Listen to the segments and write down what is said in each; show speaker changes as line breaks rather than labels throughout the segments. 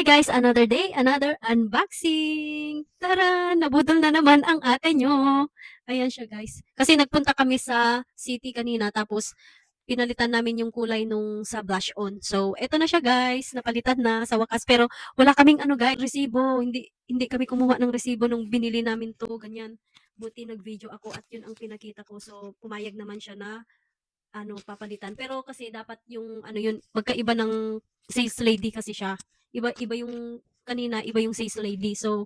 Hi guys, another day, another unboxing. Tara, nabudol na naman ang ate nyo. Ayan siya guys. Kasi nagpunta kami sa city kanina tapos pinalitan namin yung kulay nung sa blush on. So, eto na siya guys, napalitan na sa wakas. Pero wala kaming ano guys, resibo. Hindi kami kumuha ng resibo nung binili namin to, ganyan. Buti nag-video ako at yun ang pinakita ko. So, pumayag naman siya na ano, papalitan. Pero kasi dapat yung ano yun, magkaiba ng sales lady kasi siya. Iba yung kanina, iba yung sales lady. So,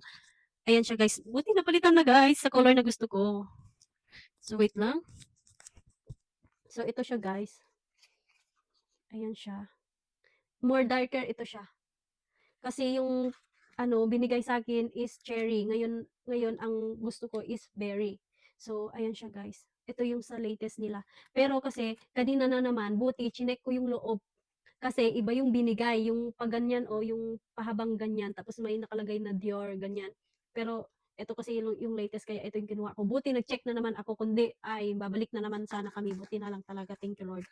ayan siya guys. Buti napalitan na guys sa color na gusto ko. So, wait lang. So, ito siya guys. Ayan siya. More darker ito siya. Kasi yung ano, binigay sa akin is cherry. Ngayon ang gusto ko is berry. So, ayan siya guys. Ito yung sa latest nila. Pero kasi, kanina na naman, buti, chinek ko yung loob. Kasi iba yung binigay, yung paganyan o yung pahabang ganyan, tapos may nakalagay na Dior, ganyan. Pero ito kasi yung latest, kaya ito yung kinuha ko. Buti nag-check na naman ako, kundi ay babalik na naman sana kami. Buti na lang talaga, thank you Lord.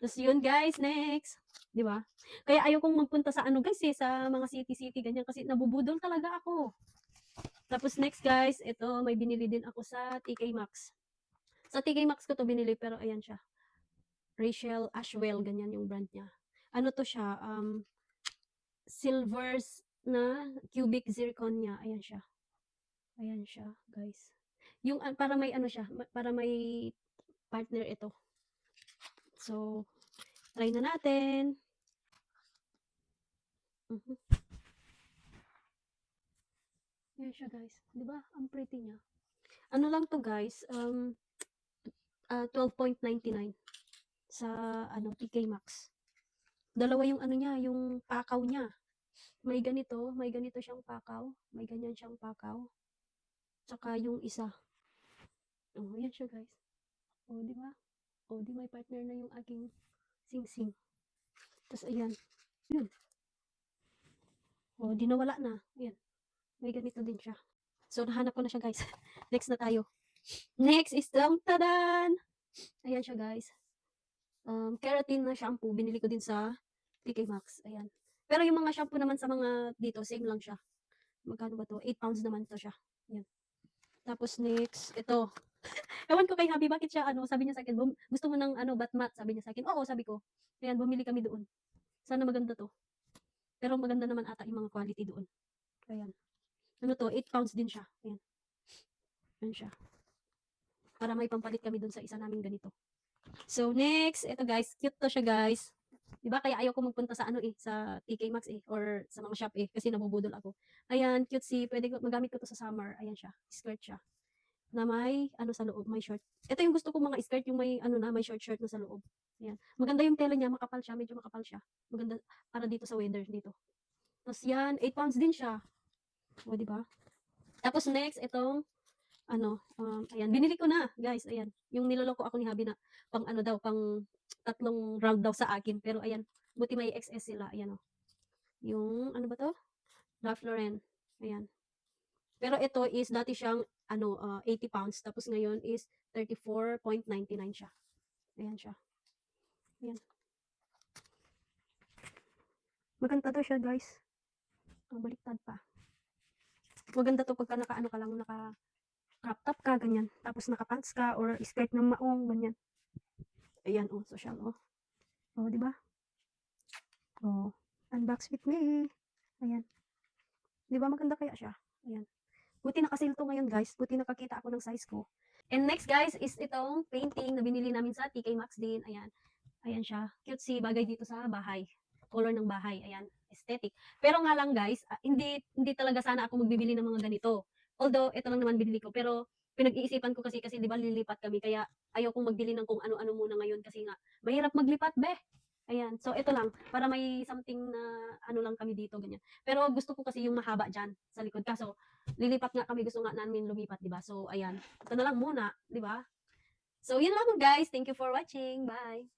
Tapos yun guys, next. Di ba? Kaya ayaw kong magpunta sa ano guys sa mga city-city, ganyan, kasi nabubudol talaga ako. Tapos next guys, ito, may binili din ako sa TK Maxx. Sa TK Maxx ko to binili, pero ayan siya. Rachel Ashwell, ganyan yung brand niya. Ano to siya, silvers na cubic zirconia. Ayan siya. Ayan siya, guys. Yung para may ano siya, para may partner ito. So, try na natin. Ayan siya, guys. 'Di ba? Ang pretty niya. Ano lang to, guys? 12.99 sa ano TK Maxx. Dalawa yung ano niya, yung pakaw niya. May ganito siyang pakaw, may ganyan siyang pakaw. Tsaka yung isa. Oh, ayan siya, guys. Oh, 'di ba? Oh, di may partner na yung aking sing-sing. Tapos ayan. Yun. Oh, di nawala na. Ayan. May ganito din siya. So, nahanap ko na siya, guys. Next na tayo. Next is tang tadan! Ayan siya, guys. Keratin na shampoo. Binili ko din sa TK Maxx. Ayan. Pero yung mga shampoo naman sa mga dito, same lang siya. Magkano ba to? 8 pounds naman to siya. Ayan. Tapos next, ito. Ewan ko kay Habi, bakit siya, ano, sabi niya sa akin, gusto mo ng, ano, batmat? Sabi niya sa akin. Oo, sabi ko. Ayan, bumili kami doon. Sana maganda to. Pero maganda naman ata yung mga quality doon. Ayan. Ano to, 8 pounds din siya. Ayan. Ayan siya. Para may pampalit kami doon sa isa naming ganito. So, next, ito guys, cute to siya guys. Diba? Kaya ayaw ko magpunta sa ano sa TK Maxx or sa mga shop kasi nabubudol ako. Ayan, cute si, pwede ko, magamit ko to sa summer. Ayan siya, skirt siya. Na may, ano sa loob, may short. Ito yung gusto ko mga skirt, yung may, ano na, may short na sa loob. Ayan. Maganda yung tela niya, makapal siya, medyo makapal siya. Maganda, para dito sa weather, dito. Tapos yan, 8 pounds din siya. O, diba? Tapos next, itong, ano, ayan, binili ko na, guys, ayan. Yung niloloko ako ni Habi na, pang ano daw, pang 3 round daw sa akin. Pero ayan, buti may XS sila, ayan o. Yung, ano ba to? Ralph Lauren, ayan. Pero ito is, dati siyang, ano, 80 pounds. Tapos ngayon is 34.99 siya. Ayan siya. Ayan. Maganda to siya, guys. Baliktad pa. Maganda to pagka naka, ano ka lang, naka crop top ka, ganyan. Tapos naka-pants ka or skirt na maong, ganyan. Ayan, oh, social, oh. Oh, di ba? Oh, unbox with me. Ayan. Di ba maganda kaya siya? Ayan. Buti naka-sale to ngayon, guys. Buti nakakita ako ng size ko. And next, guys, is itong painting na binili namin sa TK Maxx din. Ayan. Ayan siya. Cute si bagay dito sa bahay. Color ng bahay. Ayan. Aesthetic. Pero nga lang, guys, hindi talaga sana ako magbibili ng mga ganito. Although, ito lang naman binili ko. Pero, pinag-iisipan ko kasi di ba lilipat kami. Kaya, ayaw kong magbili ng kung ano-ano muna ngayon kasi nga, mahirap maglipat, be. Ayan. So, ito lang. Para may something na ano lang kami dito, ganyan. Pero gusto ko kasi yung mahaba dyan sa likod. Kaso, lilipat nga kami. Gusto nga namin lumipat, di ba? So, ayan. Ito na lang muna, di ba? So, yun lang guys. Thank you for watching. Bye!